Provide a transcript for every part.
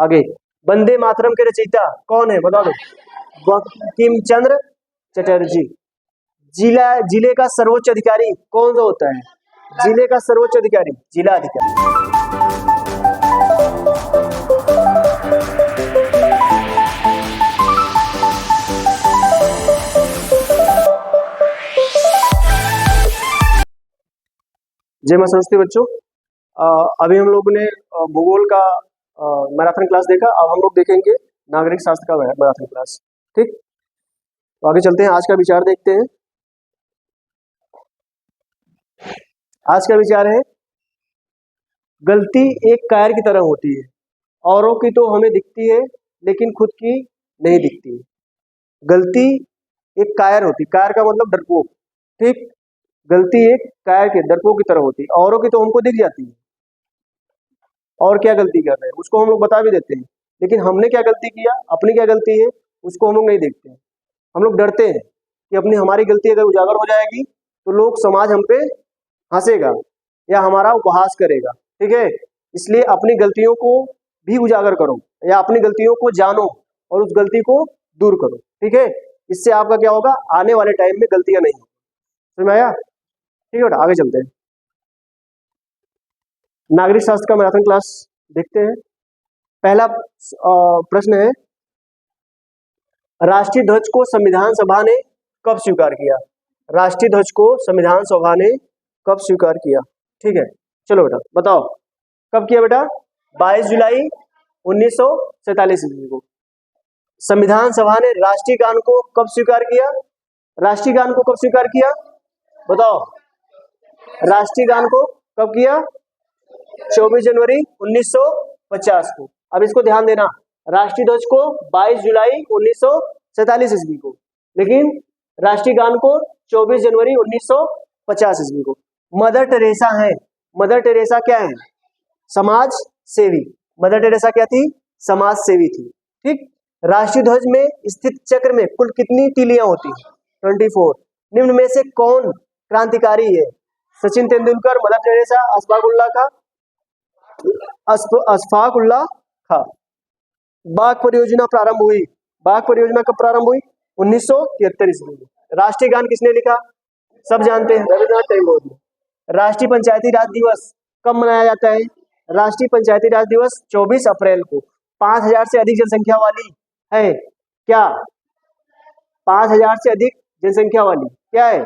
आगे, वंदे मातरम के रचयिता कौन है, बता दो। बंकिम चंद्र चटर्जी। जिले का सर्वोच्च अधिकारी कौन सा होता है? जिले का सर्वोच्च अधिकारी जिला अधिकारी। जय मां सरस्वती बच्चों, अभी हम लोग ने भूगोल का मैराथन क्लास देखा। अब हम लोग देखेंगे नागरिक शास्त्र का मैराथन क्लास। ठीक, तो आगे चलते हैं, आज का विचार देखते हैं। आज का विचार है, गलती एक कायर की तरह होती है, औरों की तो हमें दिखती है लेकिन खुद की नहीं दिखती। गलती एक कायर होती, कायर का मतलब डरपोक। ठीक, गलती एक कायर के डरपोक की तरह होती, औरों की तो हमको दिख जाती है और क्या गलती कर रहे हैं उसको हम लोग बता भी देते हैं, लेकिन हमने क्या गलती किया, अपनी क्या गलती है उसको हम लोग नहीं देखते हैं। हम लोग डरते हैं कि अपनी हमारी गलती अगर उजागर हो जाएगी तो लोग, समाज हम पे हंसेगा या हमारा उपहास करेगा। ठीक है, इसलिए अपनी गलतियों को भी उजागर करो या अपनी गलतियों को जानो और उस गलती को दूर करो। ठीक है, इससे आपका क्या होगा, आने वाले टाइम में गलतियां नहीं समझ में आया। ठीक है बेटा, आगे चलते हैं, नागरिक शास्त्र का मैराथन क्लास देखते हैं। पहला प्रश्न है, राष्ट्रीय ध्वज को संविधान सभा ने कब स्वीकार किया? राष्ट्रीय ध्वज को संविधान सभा ने कब स्वीकार किया? ठीक है, चलो बेटा बताओ, कब किया बेटा? 22 जुलाई 1947 ईस्वी को। संविधान सभा ने राष्ट्रीय गान को कब स्वीकार किया? राष्ट्रीय गान को कब स्वीकार किया बताओ? राष्ट्रीय गान को कब किया? 24 जनवरी 1950 को। अब इसको ध्यान देना, राष्ट्रीय ध्वज को 22 जुलाई 1947 ईस्वी को, लेकिन राष्ट्रीय गान को 24 जनवरी 1950 ईस्वी को। मदर टेरेसा है, मदर टेरेसा क्या है? समाज सेवी। मदर टेरेसा क्या थी? समाज सेवी थी। ठीक, राष्ट्रीय ध्वज में स्थित चक्र में कुल कितनी तीलियां होती हैं? 24। निम्न में से कौन क्रांतिकारी है? सचिन तेंदुलकर, मदर टेरेसा, अशफाक उल्लाह खां। बाघ परियोजना प्रारंभ हुई, बाघ परियोजना कब प्रारंभ हुई? 1973 ईस्वी में। राष्ट्रीय गान किसने लिखा? सब जानते हैं, रविन्द्रनाथ टैगोर ने। राष्ट्रीय पंचायती राज दिवस कब मनाया जाता है? राष्ट्रीय पंचायती राज दिवस 24 अप्रैल को। 5000 से अधिक जनसंख्या वाली है क्या? 5000 से अधिक जनसंख्या वाली क्या है?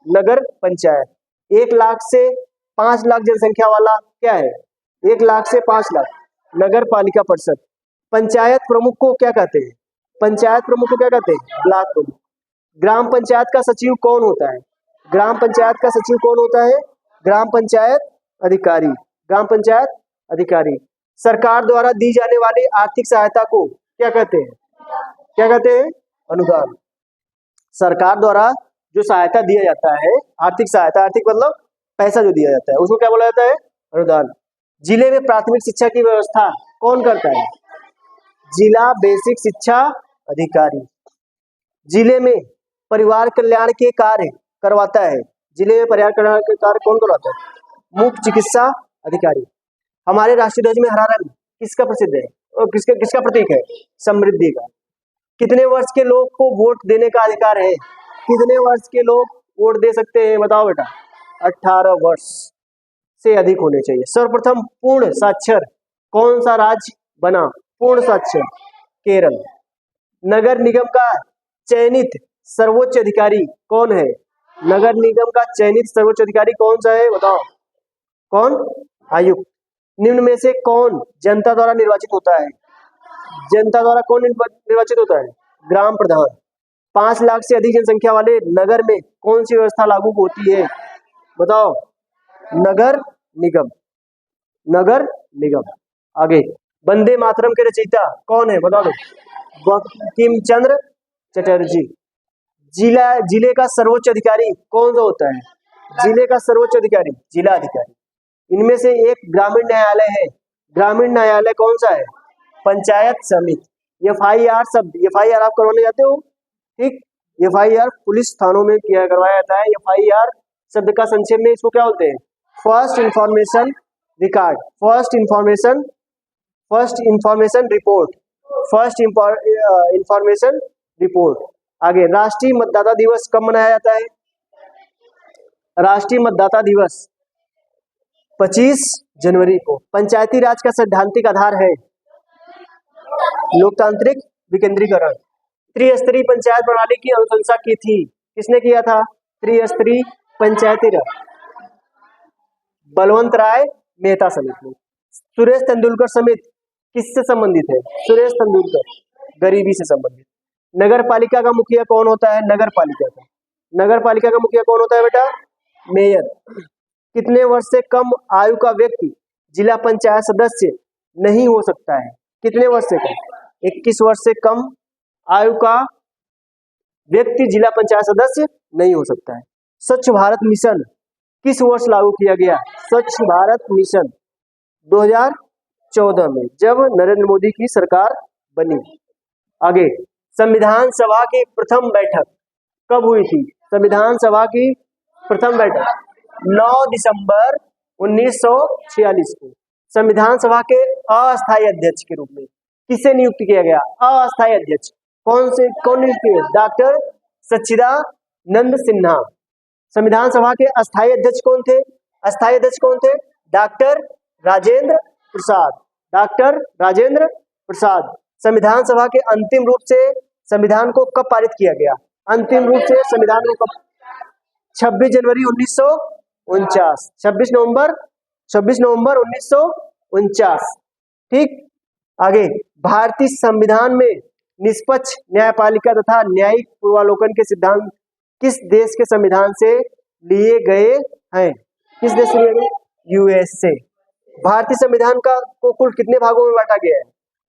नगर पंचायत। 1 लाख से 5 लाख जनसंख्या वाला क्या है? 1 लाख से 5 लाख नगर पालिका परिषद। पंचायत प्रमुख को क्या कहते हैं? पंचायत प्रमुख को क्या कहते हैं? ब्लॉक प्रमुख। ग्राम पंचायत का सचिव कौन होता है? ग्राम पंचायत का सचिव कौन होता है? ग्राम पंचायत अधिकारी। ग्राम पंचायत अधिकारी। सरकार द्वारा दी जाने वाली आर्थिक सहायता को क्या कहते हैं? क्या कहते हैं? अनुदान। सरकार द्वारा जो सहायता दिया जाता है, आर्थिक सहायता, आर्थिक मतलब पैसा जो दिया जाता है, उसको क्या बोला जाता है? अनुदान। जिले में प्राथमिक शिक्षा की व्यवस्था कौन करता है? जिला बेसिक शिक्षा अधिकारी। जिले में परिवार कल्याण के कार्य करवाता है, जिले में परिवार कल्याण के कार्य कौन करवाता है? मुख्य चिकित्सा अधिकारी। हमारे राष्ट्रीय ध्वज में हरा रंग किसका प्रसिद्ध है और किसका प्रतीक है? समृद्धि का। कितने वर्ष के लोग को वोट देने का अधिकार है? कितने वर्ष के लोग वोट दे सकते हैं बताओ बेटा? 18 वर्ष से अधिक होने चाहिए। सर्वप्रथम पूर्ण साक्षर कौन सा राज्य बना? पूर्ण साक्षर केरल। नगर निगम का चयनित सर्वोच्च अधिकारी कौन है? नगर निगम का चयनित सर्वोच्च अधिकारी कौन सा है बताओ? कौन? आयुक्त। निम्न में से कौन जनता द्वारा निर्वाचित होता है? जनता द्वारा कौन निर्वाचित होता है? ग्राम प्रधान। 5 लाख से अधिक जनसंख्या वाले नगर में कौन सी व्यवस्था लागू होती है बताओ? नगर निगम। नगर निगम। आगे, वंदे मातरम के रचयिता कौन है बता दो? बंकिम चंद्र चटर्जी। जिले का सर्वोच्च अधिकारी कौन सा होता है? जिले का सर्वोच्च अधिकारी जिला अधिकारी। इनमें से एक ग्रामीण न्यायालय है, ग्रामीण न्यायालय कौन सा है? पंचायत समिति। FIR शब्द, FIR आप करवाने जाते हो? ठीक, FIR पुलिस थानों में किया करवाया जाता है। FIR शब्द का संक्षेप में इसको क्या बोलते हैं? First information record. First first information report, first information report. आगे, राष्ट्रीय मतदाता दिवस कब मनाया जाता है? राष्ट्रीय मतदाता दिवस 25 जनवरी को। पंचायती राज का सैद्धांतिक आधार है लोकतांत्रिक विकेंद्रीकरण। त्रिस्तरीय पंचायत प्रणाली की अनुशंसा की थी, किसने किया था? त्रिस्तरीय पंचायती राज, बलवंत राय मेहता समिति। सुरेश तेंदुलकर समिति किससे संबंधित है? सुरेश तेंदुलकर, गरीबी से संबंधित। नगर पालिका का मुखिया कौन होता है? नगर पालिका का मुखिया कौन होता है बेटा? मेयर। कितने वर्ष से कम आयु का व्यक्ति जिला पंचायत सदस्य नहीं हो सकता है? कितने वर्ष से कम? 21 वर्ष से कम आयु का व्यक्ति जिला पंचायत सदस्य नहीं हो सकता है। स्वच्छ भारत मिशन किस वर्ष लागू किया गया? स्वच्छ भारत मिशन 2014 में, जब नरेंद्र मोदी की सरकार बनी। आगे, संविधान सभा की प्रथम बैठक कब हुई थी? संविधान सभा की प्रथम बैठक 9 दिसंबर 1946 को। संविधान सभा के अस्थायी अध्यक्ष के रूप में किसे नियुक्त किया गया? अस्थायी अध्यक्ष कौन नियुक्त किए? डॉक्टर सच्चिदानंद सिन्हा। संविधान सभा के अस्थायी अध्यक्ष कौन थे? अस्थायी अध्यक्ष कौन थे? Doctor Rajendra Prasad, doctor Rajendra Prasad. संविधान सभा के अंतिम रूप से संविधान को कब पारित किया गया? अंतिम रूप से संविधान को कब? 26 जनवरी 1949, 26 नवंबर 1949। ठीक। आगे, भारतीय संविधान में निष्पक्ष न्यायपालिका तथा न्यायिक पूर्वावलोकन के सिद्धांत किस देश के संविधान से लिए गए हैं? किस देश से लिए गए? यूएस से। भारतीय संविधान को कुल कितने भागों में बांटा गया है?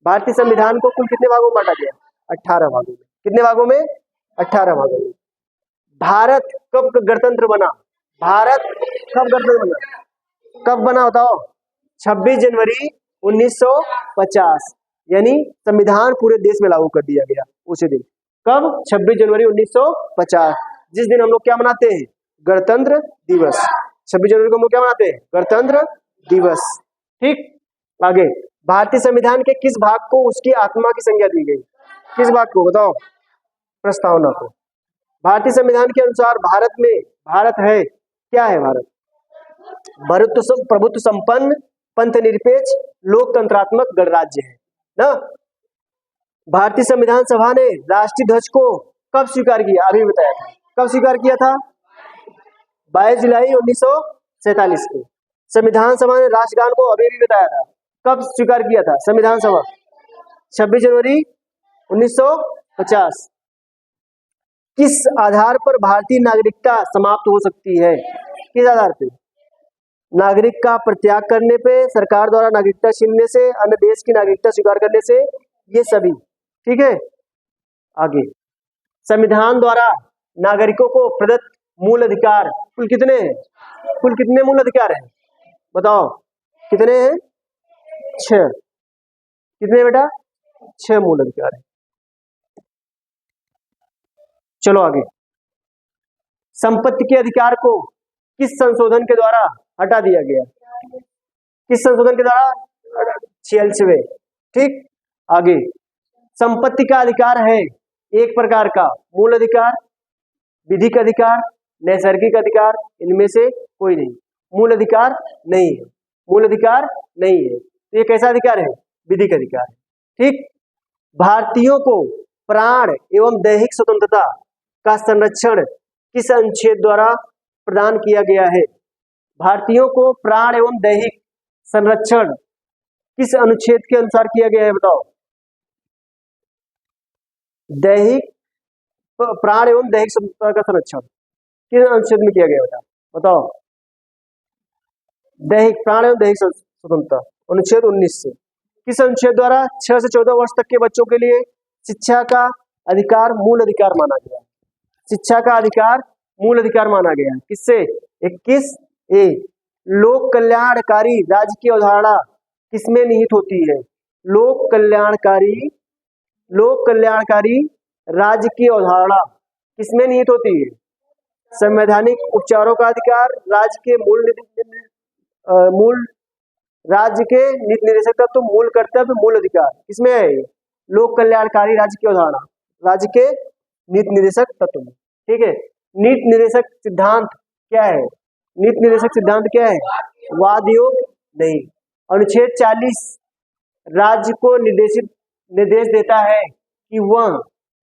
भारतीय संविधान को कुल कितने भागों में बांटा गया? 18 भागों में। कितने भागों में? 18 भागों में। भारत कब गणतंत्र बना? भारत कब गणतंत्र बना? कब बना बताओ? 26 जनवरी 1950, यानी संविधान पूरे देश में लागू कर दिया गया उसी दिन। कब? 26 जनवरी 1950, जिस दिन हम लोग क्या मनाते हैं? गणतंत्र दिवस। 26 जनवरी को हम लोग क्या मनाते हैं? गणतंत्र दिवस। ठीक। आगे, भारतीय संविधान के किस भाग को उसकी आत्मा की संज्ञा दी गई? किस भाग को बताओ? प्रस्तावना को। भारतीय संविधान के अनुसार भारत है क्या है? भारत प्रभुत्व संपन्न, पंथ निरपेक्ष, लोकतंत्रात्मक गणराज्य है ना। भारतीय संविधान सभा ने राष्ट्रीय ध्वज को कब स्वीकार किया? अभी बताया था। कब स्वीकार किया था? 22 जुलाई 1947 को। संविधान सभा ने राष्ट्रगान को अभी भी बताया था। कब स्वीकार किया था संविधान सभा? 26 जनवरी 1950। किस आधार पर भारतीय नागरिकता समाप्त हो सकती है? किस आधार पे? नागरिक का परित्याग करने पे, सरकार द्वारा नागरिकता छीनने से, अन्य देश की नागरिकता स्वीकार करने से, ये सभी। ठीक है। आगे, संविधान द्वारा नागरिकों को प्रदत्त मूल अधिकार कुल कितने हैं? कुल कितने मूल अधिकार हैं बताओ? कितने हैं? 6। कितने बेटा? 6 मूल अधिकार है। चलो आगे, संपत्ति के अधिकार को किस संशोधन के द्वारा हटा दिया गया? किस संशोधन के द्वारा? 46वें। ठीक। आगे, संपत्ति का अधिकार है एक प्रकार का मूल अधिकार, विधिक अधिकार, नैसर्गिक अधिकार, इनमें से कोई नहीं। मूल अधिकार नहीं है, मूल अधिकार नहीं है। तो ये कैसा अधिकार है? विधिक अधिकार है। ठीक। भारतीयों को प्राण एवं दैहिक स्वतंत्रता का संरक्षण किस अनुच्छेद द्वारा प्रदान किया गया है? भारतीयों को प्राण एवं दैहिक संरक्षण किस अनुच्छेद के अनुसार किया गया है बताओ? दैहिक प्राण एवं दैहिक स्वतंत्रता का संरक्षण किस अनुच्छेद में किया गया बताओ? दैहिक प्राण एवं दैहिक स्वतंत्रता अनुच्छेद 19 से। किस अनुच्छेद द्वारा 6 से 14 वर्ष तक के बच्चों के लिए शिक्षा का अधिकार मूल अधिकार माना गया? शिक्षा का अधिकार मूल अधिकार माना गया। किससे? 21A। लोक कल्याणकारी राज्य की अवधारणा किसमें निहित होती है? लोक कल्याणकारी राज्य की अवधारणा किसमें निहित होती है? संवैधानिक उपचारों का अधिकार, राज्य के मूल राज्य के नीति निर्देशक तत्व, मूल कर्तव्य, मूल अधिकार, किसमें है ये? लोक कल्याणकारी राज्य की अवधारणा, राज्य के नीति निर्देशक तत्व में। ठीक है, नीति निर्देशक सिद्धांत क्या है? नीति निर्देशक सिद्धांत क्या है? वाद योग नहीं। अनुच्छेद 40 राज्य को निर्देश देता है कि वह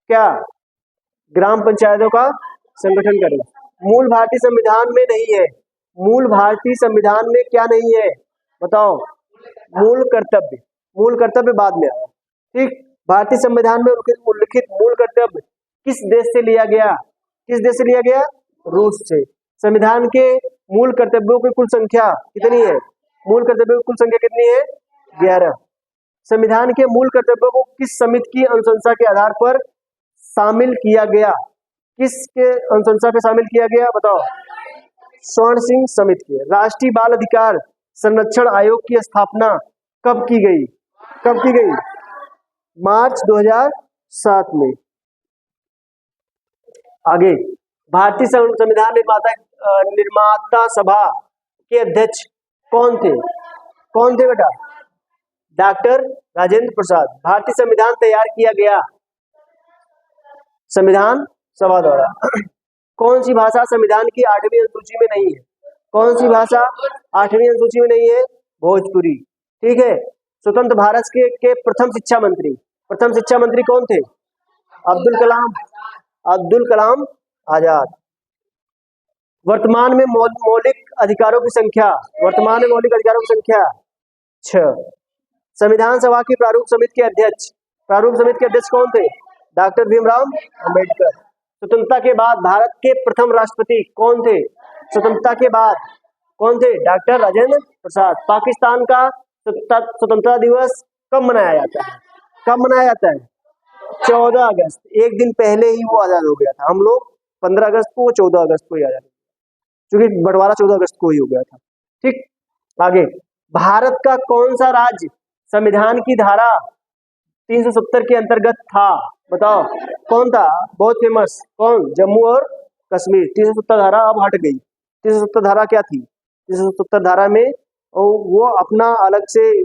क्या? ग्राम पंचायतों का संगठन करे। मूल भारतीय संविधान में नहीं है। मूल भारतीय संविधान में क्या नहीं है बताओ? मूल कर्तव्य। मूल कर्तव्य बाद में आया। ठीक, भारतीय संविधान में उल्लिखित मूल कर्तव्य किस देश से लिया गया? किस देश से लिया गया? रूस से। संविधान के मूल कर्तव्यों की कुल संख्या कितनी है? मूल कर्तव्यों की कुल संख्या कितनी है? 11। संविधान के मूल कर्तव्यों को किस समिति की अनुशंसा के आधार पर शामिल किया गया? किसके अनुशंसा पे शामिल किया गया बताओ? स्वर्ण सिंह समिति के। राष्ट्रीय बाल अधिकार संरक्षण आयोग की स्थापना कब की गई? कब की गई? मार्च 2007 में। आगे, भारतीय संविधान निर्माता सभा के अध्यक्ष कौन थे? कौन थे बेटा? डॉक्टर राजेंद्र प्रसाद। भारतीय संविधान तैयार किया गया संविधान सभा द्वारा। कौन सी भाषा संविधान की 8वीं अनुसूची में नहीं है? कौन सी भाषा 8वीं अनुसूची में नहीं है? भोजपुरी। ठीक है, स्वतंत्र भारत के प्रथम शिक्षा मंत्री कौन थे? अब्दुल कलाम। अब्दुल कलाम आजाद। वर्तमान में मौलिक अधिकारों की संख्या 6। संविधान सभा की प्रारूप समिति के अध्यक्ष कौन थे? डॉक्टर भीमराव अंबेडकर। स्वतंत्रता के बाद भारत के प्रथम राष्ट्रपति कौन थे? स्वतंत्रता के बाद कौन थे? डॉक्टर राजेंद्र प्रसाद। पाकिस्तान का स्वतंत्रता दिवस कब मनाया जाता है? कब मनाया जाता है? 14 अगस्त। एक दिन पहले ही वो आजाद हो गया था। हम लोग 15 अगस्त को, 14 अगस्त को ही आजाद, क्योंकि बंटवारा 14 अगस्त को ही हो गया था। ठीक, आगे, भारत का कौन सा राज्य संविधान की धारा 370 के अंतर्गत था बताओ? कौन था? बहुत फेमस। कौन? जम्मू और कश्मीर। 370 धारा अब हट गई। 370 धारा क्या थी? 370 धारा में वो अपना अलग से,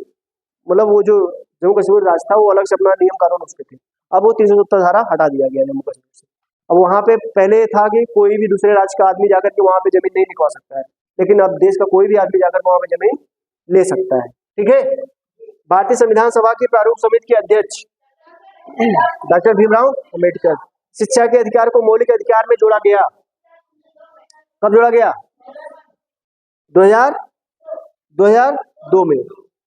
मतलब वो जो जम्मू कश्मीर राज्य था वो अलग से अपना नियम कानून उसके थे। अब वो 370 धारा हटा दिया गया जम्मू कश्मीर से। अब वहाँ पे पहले था कि कोई भी दूसरे राज्य का आदमी जाकर के वहाँ पे जमीन नहीं लिखवा सकता है, लेकिन अब देश का कोई भी आदमी जाकर वहाँ पे जमीन ले सकता है। ठीक है, भारतीय संविधान सभा की प्रारूप समिति के अध्यक्ष डॉक्टर भीमराव अंबेडकर। शिक्षा के अधिकार को मौलिक अधिकार में जोड़ा गया। कब जोड़ा गया? 2002 में।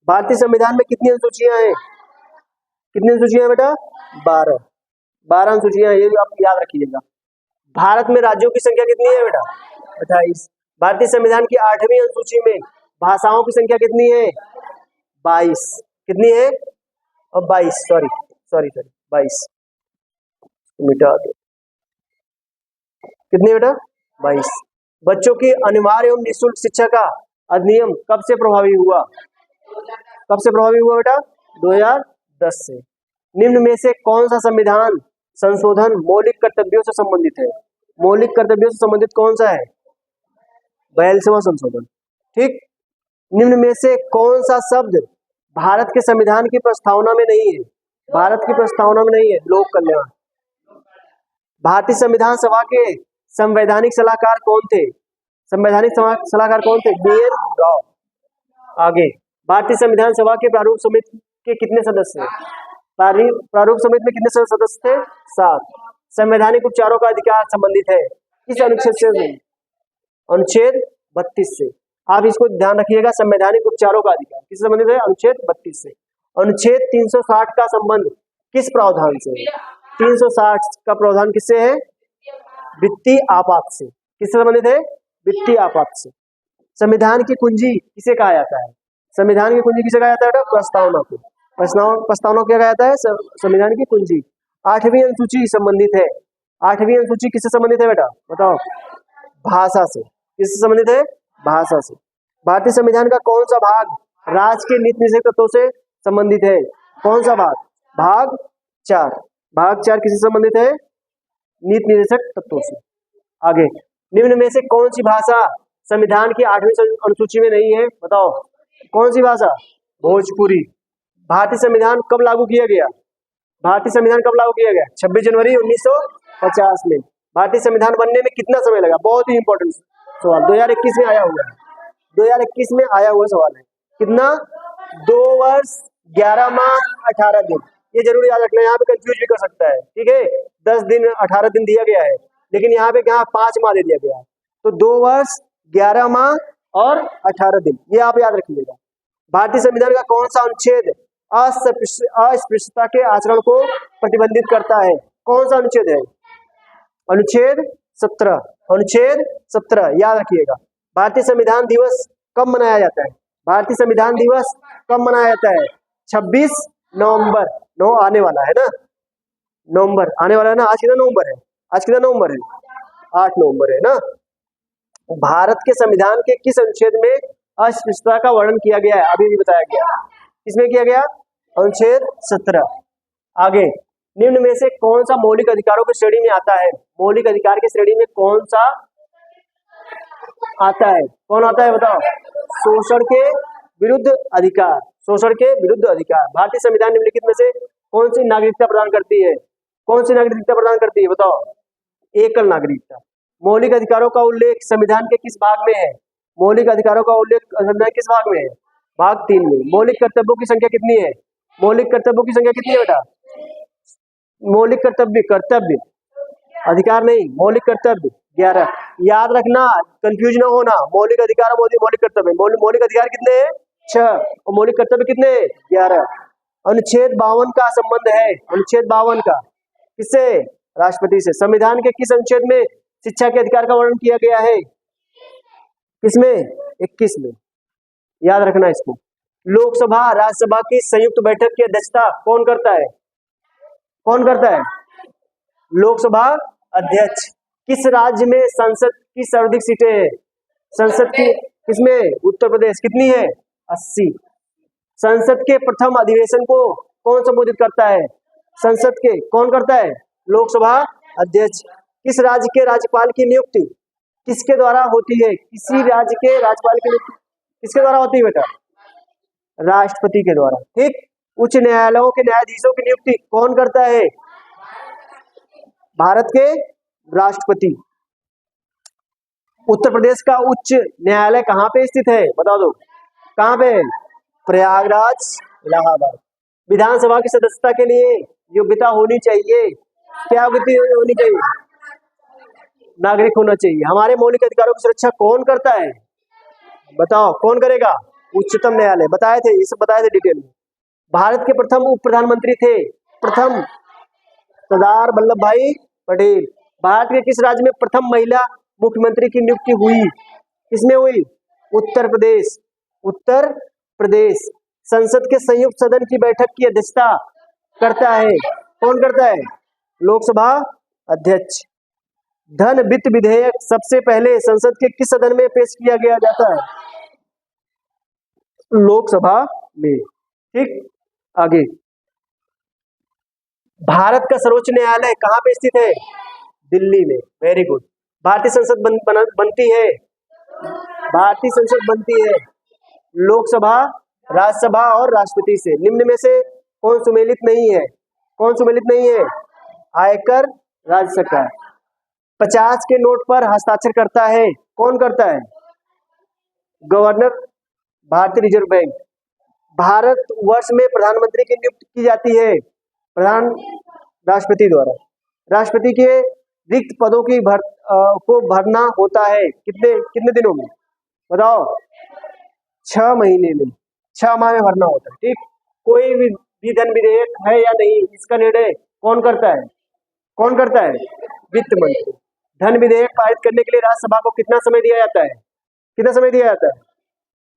भारतीय संविधान में कितनी अनुसूचियां हैं? कितनी अनुसूचियां हैं बेटा? 12 अनुसूचियां। ये आप याद रखिएगा। भारत में राज्यों की संख्या कितनी है बेटा? 28। भारतीय संविधान की 8वीं अनुसूची में भाषाओं की संख्या कितनी है? 22। कितनी है? और 22, सॉरी 22 मिटा दो। कितनी बेटा? 22। बच्चों की अनिवार्य एवं निःशुल्क शिक्षा का अधिनियम कब से प्रभावी हुआ? कब से प्रभावी हुआ बेटा? 2010 से। निम्न में से कौन सा संविधान संशोधन मौलिक कर्तव्यों से संबंधित है? मौलिक कर्तव्यों से संबंधित कौन सा है? 42वां संशोधन। ठीक, निम्न में से कौन सा शब्द भारत के संविधान की प्रस्तावना में नहीं है? भारत की प्रस्तावना में नहीं है। लोक कल्याण। भारतीय संविधान सभा के संवैधानिक सलाहकार कौन थे? संवैधानिक सलाहकार कौन थे? BN राव। आगे, भारतीय संविधान सभा के प्रारूप समिति के कितने सदस्य हैं? प्रारूप समिति में कितने सदस्य थे? 7। संवैधानिक उपचारों का अधिकार संबंधित है किस अनुच्छेद से? अनुच्छेद 32 से। आप इसको ध्यान रखिएगा। संवैधानिक उपचारों का अधिकार किससे संबंधित है? अनुच्छेद 32 से। अनुच्छेद 360 का संबंध किस प्रावधान से? 360 का प्रावधान किससे है? वित्तीय आपात से। किससे संबंधित है? वित्तीय आपात से। संविधान की कुंजी किसे कहा जाता है? संविधान की कुंजी किसे कहा जाता है? प्रस्तावना को। प्रस्तावना क्या कहा जाता है? संविधान की कुंजी। 8वीं अनुसूची संबंधित है। 8वीं अनुसूची किससे संबंधित है बेटा? बताओ। भाषा से। किससे संबंधित है? भाषा से। भारतीय संविधान का कौन सा भाग राज्य के नीति निर्देशक तत्वों से संबंधित है? कौन सा भाग? भाग 4। भाग 4 किससे संबंधित है? नीति निर्देशक तत्वों से। आगे, निम्न में से कौन सी भाषा संविधान की 8वीं अनुसूची में नहीं है? बताओ। कौन सी भाषा? भोजपुरी। भारतीय संविधान कब लागू किया गया? भारतीय संविधान कब लागू किया गया? 26 जनवरी 1950 में। भारतीय संविधान बनने में कितना समय लगा? बहुत ही इंपॉर्टेंट सवाल, 2021 में आया हुआ है। 2021 में आया हुआ सवाल है। कितना? 2 वर्ष 11 माह 18 दिन। ये जरूर याद रखना, यहाँ पे कंफ्यूज भी कर सकता है। ठीक है, 10 दिन 18 दिन दिया गया है, लेकिन यहाँ पे क्या 5 माह दे दिया गया है। तो 2 वर्ष 11 माह और 18 दिन, ये आप याद रखिएगा। भारतीय संविधान का कौन सा अनुच्छेद अस्पृश्यता के आचरण को प्रतिबंधित करता है? कौन सा अनुच्छेद है? अनुच्छेद 17। अनुच्छेद 17 याद रखिएगा। भारतीय संविधान दिवस कब मनाया जाता है? भारतीय संविधान दिवस कब मनाया जाता है? 26 नवंबर। 9 आने वाला है ना, नवंबर आने वाला है ना। आज कितना नवंबर है? आज कितना नवंबर है? 8 नवंबर है ना। भारत के संविधान के किस अनुच्छेद में अस्पृश्यता का वर्णन किया गया है? अभी भी बताया गया। किसमें किया गया? अनुच्छेद 17। आगे, निम्न में से कौन सा मौलिक अधिकारों की श्रेणी में आता है? मौलिक अधिकार की श्रेणी में कौन सा आता है? कौन आता है बताओ? शोषण के विरुद्ध अधिकार। शोषण के विरुद्ध अधिकार। भारतीय संविधान निम्नलिखित में से कौन सी नागरिकता प्रदान करती है? कौन सी नागरिकता प्रदान करती है बताओ? एकल नागरिकता। मौलिक अधिकारों का उल्लेख संविधान के किस भाग में है? मौलिक अधिकारों का उल्लेख संविधान किस भाग में है? भाग 3 में। मौलिक कर्तव्यों की संख्या कितनी है? मौलिक कर्तव्यों की संख्या कितनी है बेटा? मौलिक कर्तव्य अधिकार नहीं, मौलिक कर्तव्य 11। याद रखना, कंफ्यूज ना होना। मौलिक अधिकार मौलिक कर्तव्य। मौलिक अधिकार कितने हैं? 6। और मौलिक कर्तव्य कितने? 11। अनुच्छेद 52 का संबंध है, अनुच्छेद 52 का किससे? राष्ट्रपति से। संविधान के किस अनुच्छेद में शिक्षा के अधिकार का वर्णन किया गया है? किसमें? 21 में। याद रखना इसको। लोकसभा राज्यसभा की संयुक्त बैठक की अध्यक्षता कौन करता है? कौन करता है? लोकसभा अध्यक्ष। किस राज्य में संसद की सर्वाधिक सीटें हैं? संसद की किसमें? उत्तर प्रदेश। कितनी है? 80। संसद के प्रथम अधिवेशन को कौन संबोधित करता है? संसद के कौन करता है? लोकसभा अध्यक्ष। किस राज्य के राज्यपाल की नियुक्ति किसके द्वारा होती है? किसी राज्य के राज्यपाल की नियुक्ति किसके द्वारा होती है बेटा? राष्ट्रपति के द्वारा। ठीक। उच्च न्यायालयों के न्यायाधीशों की नियुक्ति कौन करता है? भारत के राष्ट्रपति। उत्तर प्रदेश का उच्च न्यायालय कहाँ पे स्थित है? बता दो कहाँ पे? प्रयागराज, इलाहाबाद। विधानसभा की सदस्यता के लिए योग्यता होनी चाहिए। क्या योग्यता होनी चाहिए? नागरिक होना चाहिए। हमारे मौलिक अधिकारों की सुरक्षा कौन करता है? बताओ कौन करेगा? उच्चतम न्यायालय। बताए थे, ये सब बताए थे डिटेल में। भारत के प्रथम उप प्रधानमंत्री थे? प्रथम सरदार वल्लभ भाई पटेल। भारत के किस राज्य में प्रथम महिला मुख्यमंत्री की नियुक्ति हुई? किसमें हुई? उत्तर प्रदेश। उत्तर प्रदेश। संसद के संयुक्त सदन की बैठक की अध्यक्षता करता है? कौन करता है? लोकसभा अध्यक्ष। धन वित्त विधेयक सबसे पहले संसद के किस सदन में पेश किया गया जाता है? लोकसभा में। ठीक। आगे, भारत का सर्वोच्च न्यायालय कहाँ पे स्थित है? दिल्ली में। Very good. भारतीय संसद बनती है? भारतीय संसद बनती है लोकसभा, राज्यसभा और राष्ट्रपति से। निम्न में से कौन सुमेलित नहीं है? कौन सुमेलित नहीं है? आयकर राज्य सरकार। 50 के नोट पर हस्ताक्षर करता है? कौन करता है? गवर्नर, भारतीय रिजर्व बैंक। भारत वर्ष में प्रधानमंत्री की नियुक्ति की जाती है राष्ट्रपति द्वारा। राष्ट्रपति के रिक्त पदों की को भरना होता है कितने दिनों में? बताओ। 6 महीने में, 6 माह में भरना होता है। ठीक। कोई भी धन विधेयक है या नहीं, इसका निर्णय कौन करता है? कौन करता है? वित्त मंत्री। धन विधेयक पारित करने के लिए राज्यसभा को कितना समय दिया जाता है? कितना समय दिया जाता है?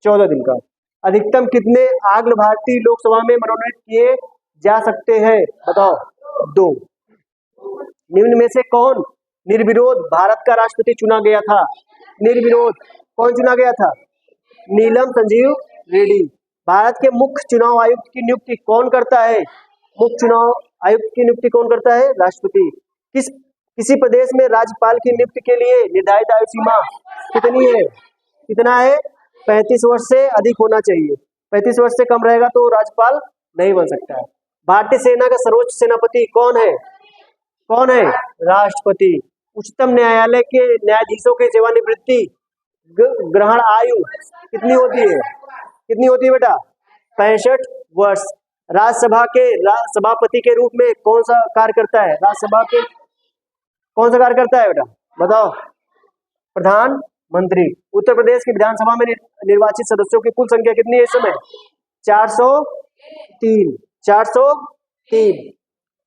14 दिन का। अधिकतम कितने आंग्ल भारतीय लोकसभा में मनोनीत किए जा सकते हैं? बताओ। 2। निम्न में से कौन निर्विरोध भारत का राष्ट्रपति चुना गया था? निर्विरोध कौन चुना गया था? नीलम संजीव रेड्डी। भारत के मुख्य चुनाव आयुक्त की नियुक्ति कौन करता है? मुख्य चुनाव आयुक्त की नियुक्ति कौन करता है? राष्ट्रपति। किसी प्रदेश में राज्यपाल की नियुक्ति के लिए निर्धारित आयु सीमा कितनी है? कितना है? 35 वर्ष से अधिक होना चाहिए, 35 वर्ष से कम रहेगा तो राज्यपाल नहीं बन सकता है। भारतीय सेना का सर्वोच्च सेनापति कौन है? कौन है? राष्ट्रपति। उच्चतम न्यायालय के न्यायाधीशों की सेवानिवृत्ति ग्रहण आयु कितनी होती है? कितनी होती है बेटा? 65 वर्ष। राज्यसभा के सभापति के रूप में कौन सा कार्य करता है? राज्यसभा के कौन सा कार्य करता है बेटा? बताओ। प्रधानमंत्री। उत्तर प्रदेश की विधानसभा में निर्वाचित सदस्यों की कुल संख्या कितनी है इस समय? 403। 403।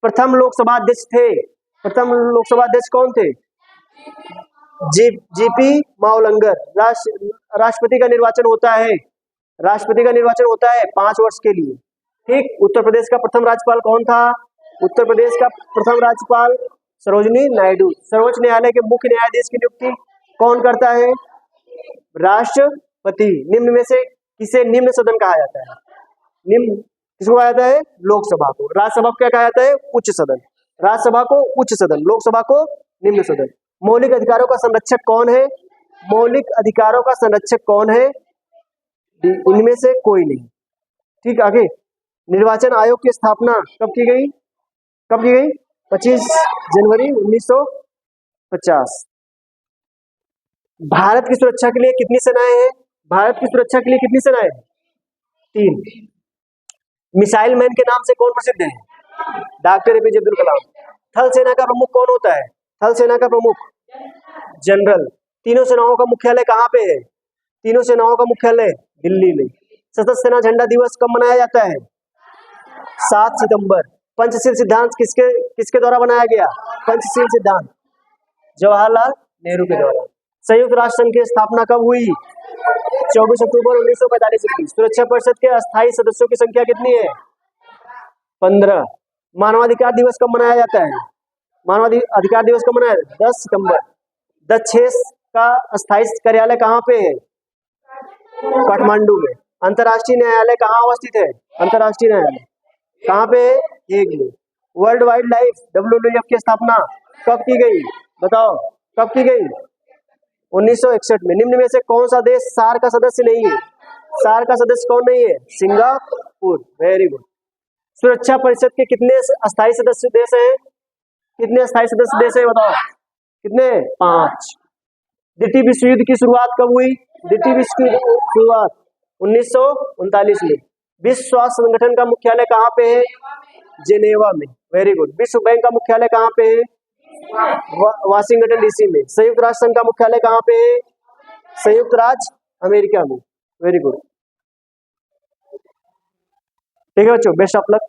प्रथम लोकसभा अध्यक्ष थे, प्रथम लोकसभा अध्यक्ष कौन थे? जीपी मावलंकर। राष्ट्रपति का निर्वाचन होता है, राष्ट्रपति का निर्वाचन होता है 5 वर्ष के लिए। ठीक। उत्तर प्रदेश का प्रथम राज्यपाल कौन था? उत्तर प्रदेश का प्रथम राज्यपाल सरोजिनी नायडू। सर्वोच्च न्यायालय के मुख्य न्यायाधीश की नियुक्ति कौन करता है? राष्ट्रपति। निम्न में से किसे निम्न सदन कहा जाता है? निम्न किसको कहा जाता है? लोकसभा को। राज्यसभा को क्या कहा जाता है? उच्च सदन। राज्यसभा को उच्च सदन, लोकसभा को निम्न सदन। मौलिक अधिकारों का संरक्षक कौन है? मौलिक अधिकारों का संरक्षक कौन है? इनमें से कोई नहीं। ठीक। आगे, निर्वाचन आयोग की स्थापना कब की गई? कब की गई? 25 जनवरी 1950। भारत की सुरक्षा के लिए कितनी सेनाएं हैं? भारत की सुरक्षा के लिए कितनी सेनाएं हैं? 3। मिसाइल मैन के नाम से कौन प्रसिद्ध है? Doctor APJ Abdul Kalam. थल सेना का प्रमुख कौन होता है? थल सेना का प्रमुख जनरल। तीनों सेनाओं का मुख्यालय कहाँ पे है? तीनों सेनाओं का मुख्यालय दिल्ली में। सशस्त्र सेना झंडा दिवस कब मनाया जाता है? 7 सितंबर। पंचशील सिद्धांत किसके द्वारा बनाया गया? पंचशील सिद्धांत जवाहरलाल नेहरू के द्वारा। संयुक्त राष्ट्र संघ की स्थापना कब हुई? 24 अक्टूबर 1945 ईस्वी। सुरक्षा परिषद के अस्थायी सदस्यों की संख्या कितनी है? 15। मानवाधिकार दिवस कब मनाया जाता है? मानवाधिकार दिवस कब मनाया जाता है? 10 सितंबर। दक्षेस का अस्थायी कार्यालय कहाँ पे है? काठमांडू में। अंतर्राष्ट्रीय न्यायालय कहाँ अवस्थित है? अंतर्राष्ट्रीय न्यायालय कहाँ पे है? हेग में। वर्ल्ड वाइल्ड लाइफ WWF की स्थापना कब की गई? बताओ, कब की गई? 1961 में। निम्न में से कौन सा देश सार्क का सदस्य नहीं है? सार्क का सदस्य कौन नहीं है? सिंगापुर। Very good. सुरक्षा परिषद के कितने अस्थायी सदस्य देश हैं? कितने अस्थायी सदस्य देश हैं? बताओ कितने? 5। द्वितीय विश्व युद्ध की शुरुआत कब हुई? द्वितीय विश्व युद्ध की शुरुआत 1939 में। विश्व स्वास्थ्य संगठन का मुख्यालय कहाँ पे है? जेनेवा में। Very good. विश्व बैंक का मुख्यालय कहाँ पे है? वाशिंगटन DC में। संयुक्त राष्ट्र संघ का मुख्यालय कहाँ पे है? संयुक्त राज्य अमेरिका में। Very good. ठीक है बच्चों, बेस्ट ऑफ लक।